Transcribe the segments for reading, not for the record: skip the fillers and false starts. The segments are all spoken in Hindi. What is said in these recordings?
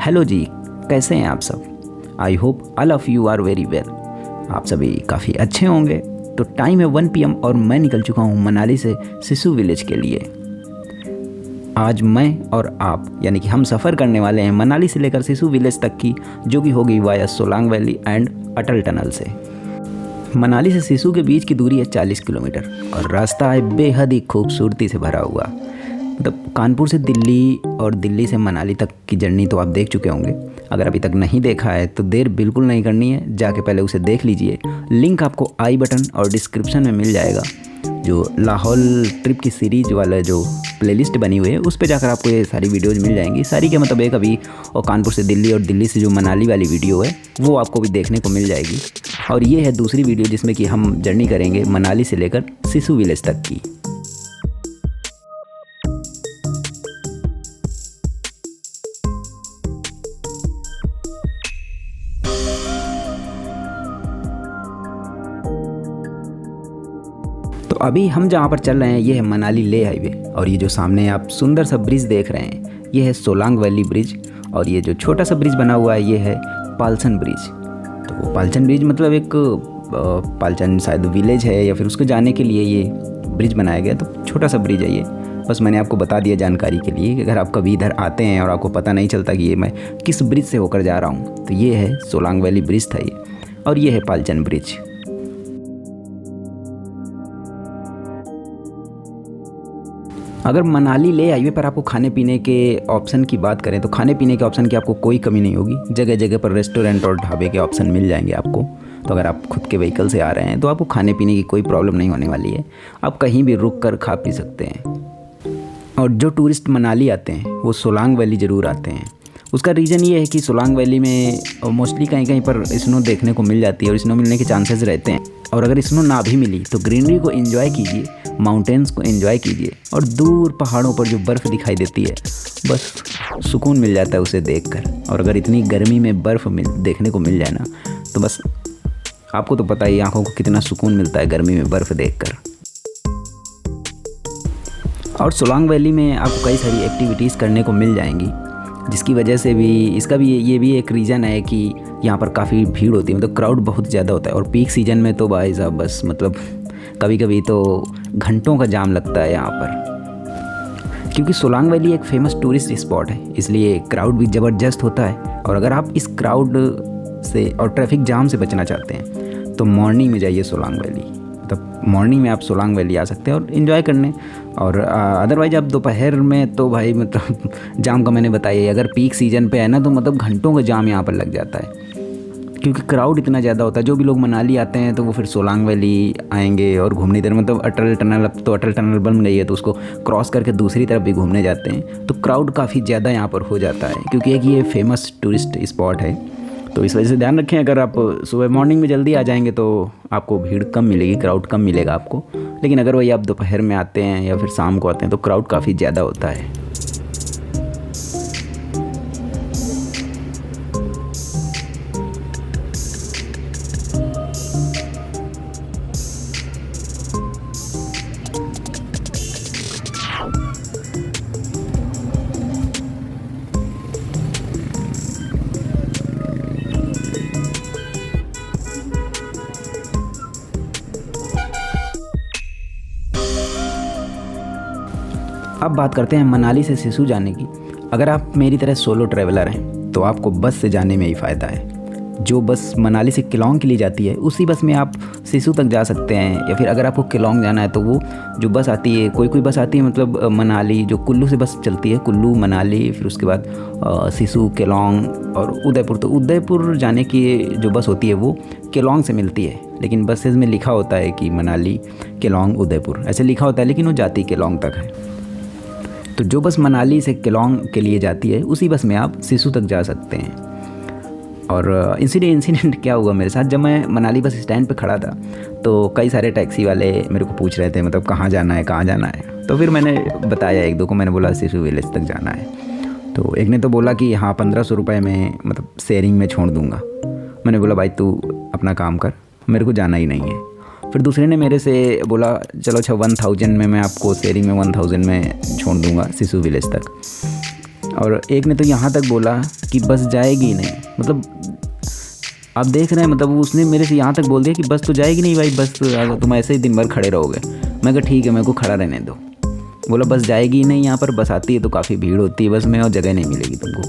हेलो जी, कैसे हैं आप सब। I hope all of you are very well. आप सभी काफ़ी अच्छे होंगे। तो टाइम है 1 PM और मैं निकल चुका हूँ मनाली से सिसु विलेज के लिए। आज मैं और आप यानी कि हम सफ़र करने वाले हैं मनाली से लेकर सिसु विलेज तक की, जो कि होगी via Solang valley and Atal tunnel से। मनाली से सिसु के बीच की दूरी है 40 किलोमीटर और रास्ता है बेहद ही खूबसूरती से भरा हुआ। मतलब कानपुर से दिल्ली और दिल्ली से मनाली तक की जर्नी तो आप देख चुके होंगे। अगर अभी तक नहीं देखा है तो देर बिल्कुल नहीं करनी है, जाके पहले उसे देख लीजिए। लिंक आपको आई बटन और डिस्क्रिप्शन में मिल जाएगा। जो लाहौल ट्रिप की सीरीज वाला जो प्लेलिस्ट बनी हुई है उस पर जाकर आपको ये सारी वीडियोज़ मिल जाएंगी। सारी के मतलब एक अभी और कानपुर से दिल्ली और दिल्ली से जो मनाली वाली वीडियो है वो आपको भी देखने को मिल जाएगी। और ये है दूसरी वीडियो जिसमें कि हम जर्नी करेंगे मनाली से लेकर सिसु विलेज तक की। तो अभी हम जहाँ पर चल रहे हैं ये है मनाली ले हाईवे, और ये जो सामने आप सुंदर सा ब्रिज देख रहे हैं ये है सोलांग वैली ब्रिज। और ये जो छोटा सा ब्रिज बना हुआ है ये है पालचन ब्रिज। तो वो पालचन ब्रिज मतलब एक पालचन शायद विलेज है या फिर उसको जाने के लिए ये ब्रिज बनाया गया। तो छोटा सा ब्रिज है ये, बस मैंने आपको बता दिया जानकारी के लिए कि अगर आप कभी इधर आते हैं और आपको पता नहीं चलता कि ये मैं किस ब्रिज से होकर जा रहा हूँ, तो ये है सोलांग वैली ब्रिज था ये, और ये है पालचन ब्रिज। अगर मनाली ले हाईवे पर आपको खाने पीने के ऑप्शन की बात करें तो खाने पीने के ऑप्शन की आपको कोई कमी नहीं होगी। जगह जगह पर रेस्टोरेंट और ढाबे के ऑप्शन मिल जाएंगे आपको। तो अगर आप खुद के व्हीकल से आ रहे हैं तो आपको खाने पीने की कोई प्रॉब्लम नहीं होने वाली है। आप कहीं भी रुक कर खा पी सकते हैं। और जो टूरिस्ट मनाली आते हैं वो सोलांग वैली ज़रूर आते हैं। उसका रीज़न ये है कि सोलांग वैली में मोस्टली कहीं कहीं पर स्नो देखने को मिल जाती है और स्नो मिलने के चांसेस रहते हैं। और अगर स्नो ना भी मिली तो ग्रीनरी को एंजॉय कीजिए, माउंटेन्स को एंजॉय कीजिए, और दूर पहाड़ों पर जो बर्फ़ दिखाई देती है बस सुकून मिल जाता है उसे देखकर। और अगर इतनी गर्मी में बर्फ़ देखने को मिल जाए ना तो बस आपको तो पता ही आँखों को कितना सुकून मिलता है गर्मी में बर्फ़ देखकर। और सोलांग वैली में आपको कई सारी एक्टिविटीज़ करने को मिल जाएंगी, जिसकी वजह से भी इसका भी ये भी एक रीज़न है कि यहाँ पर काफ़ी भीड़ होती है। मतलब क्राउड बहुत ज़्यादा होता है। और पीक सीज़न में तो भाई साहब बस मतलब कभी कभी तो घंटों का जाम लगता है यहाँ पर, क्योंकि सोलांग वैली एक फेमस टूरिस्ट स्पॉट है, इसलिए क्राउड भी ज़बरदस्त होता है। और अगर आप इस क्राउड से और ट्रैफिक जाम से बचना चाहते हैं तो मॉर्निंग में जाइए सोलांग वैली। मतलब मॉर्निंग में आप सोलांग वैली आ सकते हैं और इन्जॉय करने। और अदरवाइज आप दोपहर में तो भाई मतलब जाम का मैंने बताया, अगर पीक सीज़न पे है ना तो मतलब घंटों का जाम यहाँ पर लग जाता है, क्योंकि क्राउड इतना ज़्यादा होता है। जो भी लोग मनाली आते हैं तो वो फिर सोलांग वैली आएंगे और घूमने इधर मतलब अटल टनल, अब तो अटल टनल बन गई है तो उसको क्रॉस करके दूसरी तरफ भी घूमने जाते हैं। तो क्राउड काफ़ी ज़्यादा यहाँ पर हो जाता है, क्योंकि एक ये फेमस टूरिस्ट स्पॉट है। तो इस वजह से ध्यान रखें, अगर आप सुबह मॉर्निंग में जल्दी आ जाएंगे तो आपको भीड़ कम मिलेगी, क्राउड कम मिलेगा आपको। लेकिन अगर वही आप दोपहर में आते हैं या फिर शाम को आते हैं तो क्राउड काफ़ी ज़्यादा होता है। अब बात करते हैं मनाली से सिसु जाने की। अगर आप मेरी तरह सोलो ट्रैवलर हैं तो आपको बस से जाने में ही फ़ायदा है। जो बस मनाली से केलोंग के लिए जाती है उसी बस में आप सिसु तक जा सकते हैं। या फिर अगर आपको केलोंग जाना है तो वो जो बस आती है, कोई बस आती है मतलब मनाली, जो कुल्लू से बस चलती है, कुल्लू मनाली, फिर उसके बाद सिसु, केलोंग और उदयपुर। तो उदयपुर जाने की जो बस होती है वो केलोंग से मिलती है, लेकिन बसेज में लिखा होता है कि मनाली, केलोंग, उदयपुर ऐसे लिखा होता है, लेकिन वो जाती केलोंग तक है। तो जो बस मनाली से केलोंग के लिए जाती है उसी बस में आप सिसु तक जा सकते हैं। और इंसिडेंट क्या हुआ मेरे साथ, जब मैं मनाली बस स्टैंड पे खड़ा था तो कई सारे टैक्सी वाले मेरे को पूछ रहे थे मतलब कहाँ जाना है, कहाँ जाना है। तो फिर मैंने बताया, एक दो को मैंने बोला सिसु विलेज तक जाना है। तो एक ने तो बोला कि हाँ 1500 रुपये में मतलब शेयरिंग में छोड़ दूँगा। मैंने बोला भाई तू अपना काम कर, मेरे को जाना ही नहीं है। फिर दूसरे ने मेरे से बोला चलो अच्छा 1000 में मैं आपको शेयरिंग में 1000 में छोड़ दूंगा सिसु विलेज तक। और एक ने तो यहाँ तक बोला कि बस जाएगी ही नहीं। मतलब आप देख रहे हैं, मतलब उसने मेरे से यहाँ तक बोल दिया कि बस तो जाएगी नहीं भाई, बस अगर तुम ऐसे ही दिन भर खड़े रहोगे। मैं कहा ठीक है, मेरे को खड़ा रहने दो। बोला बस जाएगी ही नहीं, यहाँ पर बस आती है तो काफ़ी भीड़ होती है बस में और जगह नहीं मिलेगी तुमको।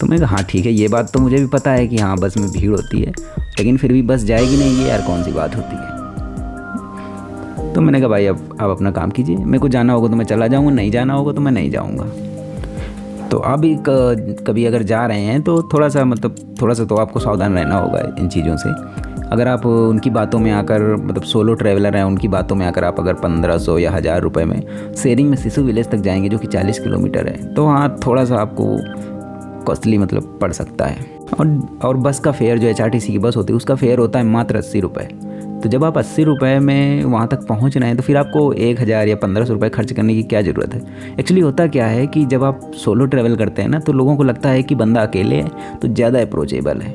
तो मैं कहा हाँ ठीक है, ये बात तो मुझे भी पता है कि हाँ बस में भीड़ होती है, लेकिन फिर भी बस जाएगी नहीं, ये यार कौन सी बात होती है। तो मैंने कहा भाई अब आप अपना काम कीजिए, मेरे को जाना होगा तो मैं चला जाऊँगा, नहीं जाना होगा तो मैं नहीं जाऊँगा। तो आप भी कभी अगर जा रहे हैं तो थोड़ा सा तो आपको सावधान रहना होगा इन चीज़ों से। अगर आप उनकी बातों में आकर, मतलब सोलो ट्रैवलर हैं, उनकी बातों में आकर आप अगर 1500 या 1000 रुपये में शेयरिंग में सिसु विलेज तक जाएंगे जो कि 40 किलोमीटर है, तो हाँ थोड़ा सा आपको कॉस्टली मतलब पड़ सकता है। और बस का फेयर जो HRTC की बस होती है उसका फेयर होता है मात्र 80 रुपये। तो जब आप 80 रुपये में वहाँ तक पहुँच रहे हैं तो फिर आपको 1000 या 1500 रुपये खर्च करने की क्या ज़रूरत है। एक्चुअली होता क्या है कि जब आप सोलो ट्रैवल करते हैं ना तो लोगों को लगता है कि बंदा अकेले है तो ज़्यादा अप्रोचेबल है,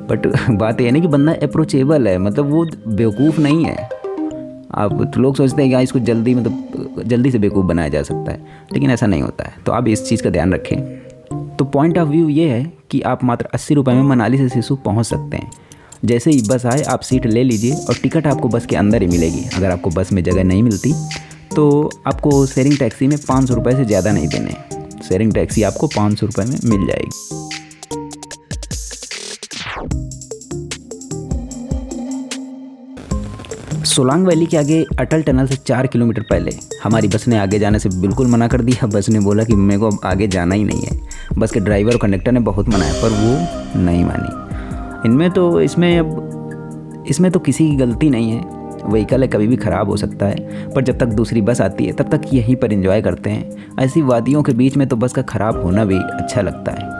बट बात यह नहीं कि बंदा अप्रोचेबल है, मतलब वो बेवकूफ़ नहीं है। आप तो लोग सोचते हैं कि इसको जल्दी से बेवकूफ़ बनाया जा सकता है, लेकिन ऐसा नहीं होता है। तो आप इस चीज़ का ध्यान रखें। तो पॉइंट ऑफ व्यू ये है कि आप मात्र 80 रुपये में मनाली से सिसु पहुंच सकते हैं। जैसे ही बस आए आप सीट ले लीजिए और टिकट आपको बस के अंदर ही मिलेगी। अगर आपको बस में जगह नहीं मिलती तो आपको शेयरिंग टैक्सी में 500 रुपये से ज़्यादा नहीं देने। शेयरिंग टैक्सी आपको 500 रुपये में मिल जाएगी। सोलांग वैली के आगे अटल टनल से 4 किलोमीटर पहले हमारी बस ने आगे जाने से बिल्कुल मना कर दिया। बस ने बोला कि मेरे को अब आगे जाना ही नहीं है। बस के ड्राइवर और कंडक्टर ने बहुत मनाया पर वो नहीं मानी। इसमें तो किसी की गलती नहीं है, व्हीकल है कभी भी ख़राब हो सकता है, पर जब तक दूसरी बस आती है तब तक यहीं पर एंजॉय करते हैं। ऐसी वादियों के बीच में तो बस का ख़राब होना भी अच्छा लगता है।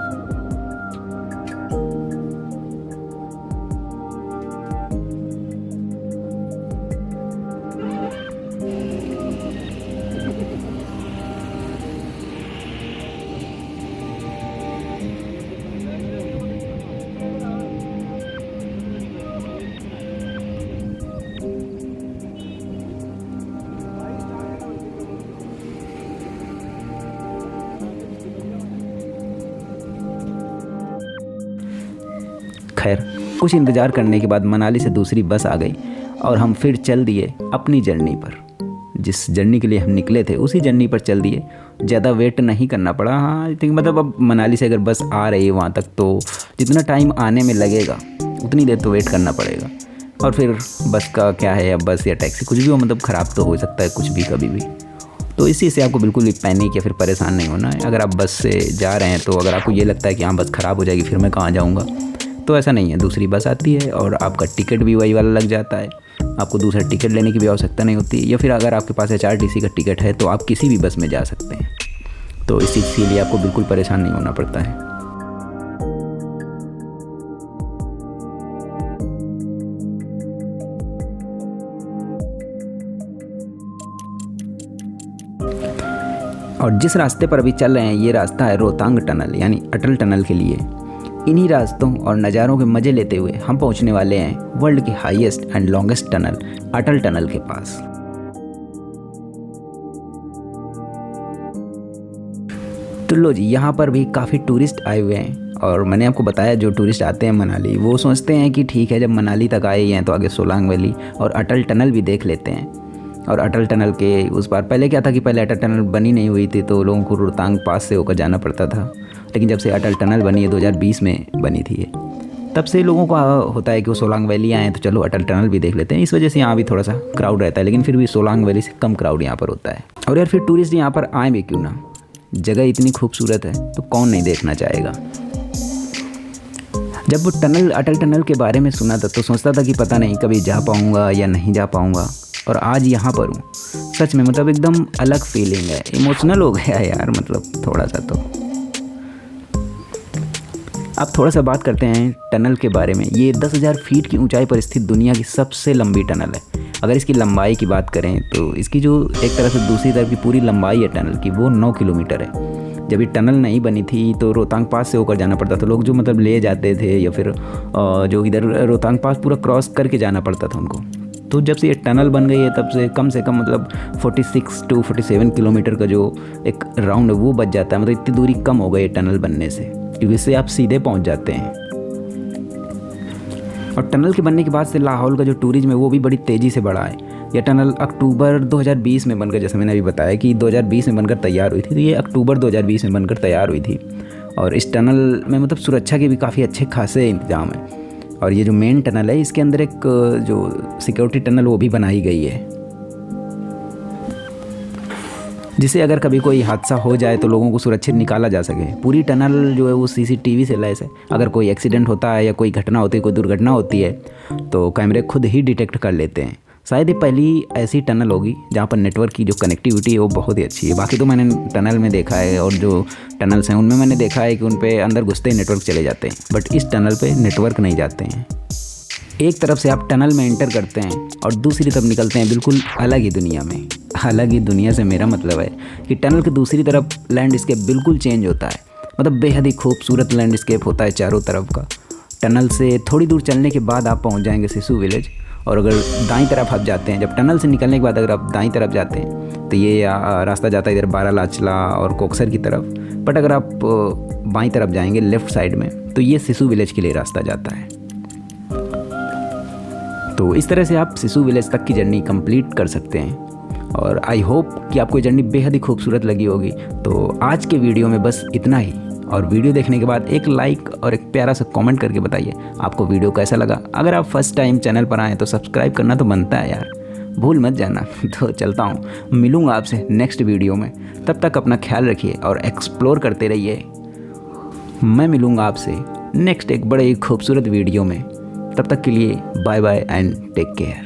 खैर कुछ इंतज़ार करने के बाद मनाली से दूसरी बस आ गई और हम फिर चल दिए अपनी जर्नी पर। जिस जर्नी के लिए हम निकले थे उसी जर्नी पर चल दिए। ज़्यादा वेट नहीं करना पड़ा। हाँ आई थिंक मतलब अब मनाली से अगर बस आ रही है वहाँ तक तो जितना टाइम आने में लगेगा उतनी देर तो वेट करना पड़ेगा। और फिर बस का क्या है, या बस या टैक्सी कुछ भी हो, मतलब ख़राब तो हो सकता है कुछ भी कभी भी। तो इस चीज़ से आपको बिल्कुल भी पैनिक या फिर परेशान नहीं होना है। अगर आप बस से जा रहे हैं तो अगर आपको ये लगता है कि हाँ बस ख़राब हो जाएगी फिर मैं कहाँ जाऊँगा, तो ऐसा नहीं है। दूसरी बस आती है और आपका टिकट भी वही वाला लग जाता है। आपको दूसरा टिकट लेने की भी आवश्यकता नहीं होती। या फिर अगर आपके पास HRTC का टिकट है तो आप किसी भी बस में जा सकते हैं। तो इस चीज़ के लिए आपको बिल्कुल परेशान नहीं होना पड़ता है। और जिस रास्ते पर अभी चल रहे हैं ये रास्ता है रोहतांग टनल यानी अटल टनल के लिए। इन्हीं रास्तों और नज़ारों के मज़े लेते हुए हम पहुंचने वाले हैं वर्ल्ड की highest and longest tunnel Atal tunnel के पास। तो लो जी, यहाँ पर भी काफ़ी टूरिस्ट आए हुए हैं। और मैंने आपको बताया जो टूरिस्ट आते हैं मनाली वो सोचते हैं कि ठीक है जब मनाली तक आए हैं तो आगे सोलांग वैली और अटल टनल भी देख लेते हैं। और अटल टनल के उस बार पहले क्या था कि पहले अटल टनल बनी नहीं हुई थी तो लोगों को रोहतांग पास से होकर जाना पड़ता था। लेकिन जब से अटल टनल बनी है 2020 में बनी थी ये, तब से लोगों को होता है कि वो सोलांग वैली आए तो चलो अटल टनल भी देख लेते हैं। इस वजह से यहाँ भी थोड़ा सा क्राउड रहता है, लेकिन फिर भी सोलांग वैली से कम क्राउड यहाँ पर होता है। और यार फिर टूरिस्ट यहाँ पर आए भी क्यों ना, जगह इतनी खूबसूरत है तो कौन नहीं देखना चाहेगा। जब वो अटल टनल के बारे में सुना था तो सोचता था कि पता नहीं कभी जा पाऊँगा या नहीं जा पाऊँगा, और आज यहाँ पर हूँ। सच में मतलब एकदम अलग फीलिंग है, इमोशनल हो गया यार, मतलब थोड़ा सा। तो अब थोड़ा सा बात करते हैं टनल के बारे में। ये 10,000 फीट की ऊंचाई पर स्थित दुनिया की सबसे लंबी टनल है। अगर इसकी लंबाई की बात करें तो इसकी जो एक तरफ से दूसरी तरफ की पूरी लंबाई है टनल की वो 9 किलोमीटर है। जब ये टनल नहीं बनी थी तो रोहतांग पास से होकर जाना पड़ता था। लोग जो मतलब ले जाते थे या फिर जो इधर रोहतांग पास पूरा क्रॉस करके जाना पड़ता था उनको। तो जब से ये टनल बन गई है तब से कम मतलब 46 to 47 किलोमीटर का जो एक राउंड है वो बच जाता है। मतलब इतनी दूरी कम हो गई है टनल बनने से, क्योंकि इससे आप सीधे पहुंच जाते हैं। और टनल के बनने के बाद से लाहौल का जो टूरिज्म है वो भी बड़ी तेज़ी से बढ़ा है। यह टनल अक्टूबर 2020 में बनकर, जैसे मैंने अभी बताया कि 2020 में बनकर तैयार हुई थी, तो ये अक्टूबर 2020 में बनकर तैयार हुई थी। और इस टनल में मतलब सुरक्षा के भी काफ़ी अच्छे खासे इंतजाम हैं। और ये जो मेन टनल है इसके अंदर एक जो सिक्योरिटी टनल वो भी बनाई गई है, जिससे अगर कभी कोई हादसा हो जाए तो लोगों को सुरक्षित निकाला जा सके। पूरी टनल जो है वो CCTV से लैस है। अगर कोई एक्सीडेंट होता है या कोई घटना होती है, कोई दुर्घटना होती है, तो कैमरे खुद ही डिटेक्ट कर लेते हैं। शायद ये पहली ऐसी टनल होगी जहाँ पर नेटवर्क की जो कनेक्टिविटी है वो बहुत ही अच्छी है। बाकी तो मैंने टनल में देखा है, और जो टनल्स हैं उनमें मैंने देखा है कि उन पे अंदर घुसते ही नेटवर्क चले जाते हैं, बट इस टनल पे नेटवर्क नहीं जाते हैं। एक तरफ से आप टनल में एंटर करते हैं और दूसरी तरफ निकलते हैं बिल्कुल अलग ही दुनिया में। अलग ही दुनिया से मेरा मतलब है कि टनल की दूसरी तरफ लैंडस्केप बिल्कुल चेंज होता है। मतलब बेहद ही खूबसूरत लैंडस्केप होता है चारों तरफ का। टनल से थोड़ी दूर चलने के बाद आप पहुँच जाएंगे सिसु विलेज। और अगर दाईं तरफ आप जाते हैं, जब टनल से निकलने के बाद अगर आप दाईं तरफ जाते हैं तो ये रास्ता जाता है इधर बारालाचला और कोकसर की तरफ। बट अगर आप बाईं तरफ जाएंगे लेफ़्ट साइड में तो ये सिसु विलेज के लिए रास्ता जाता है। तो इस तरह से आप सिसु विलेज तक की जर्नी कंप्लीट कर सकते हैं। और आई होप कि आपको जर्नी बेहद ही खूबसूरत लगी होगी। तो आज के वीडियो में बस इतना ही। और वीडियो देखने के बाद एक लाइक और एक प्यारा सा कमेंट करके बताइए आपको वीडियो कैसा लगा। अगर आप फर्स्ट टाइम चैनल पर आएँ तो सब्सक्राइब करना तो बनता है यार, भूल मत जाना। तो चलता हूँ, मिलूँगा आपसे नेक्स्ट वीडियो में। तब तक अपना ख्याल रखिए और एक्सप्लोर करते रहिए। मैं मिलूँगा आपसे नेक्स्ट एक बड़े ही खूबसूरत वीडियो में। तब तक के लिए bye bye and take care.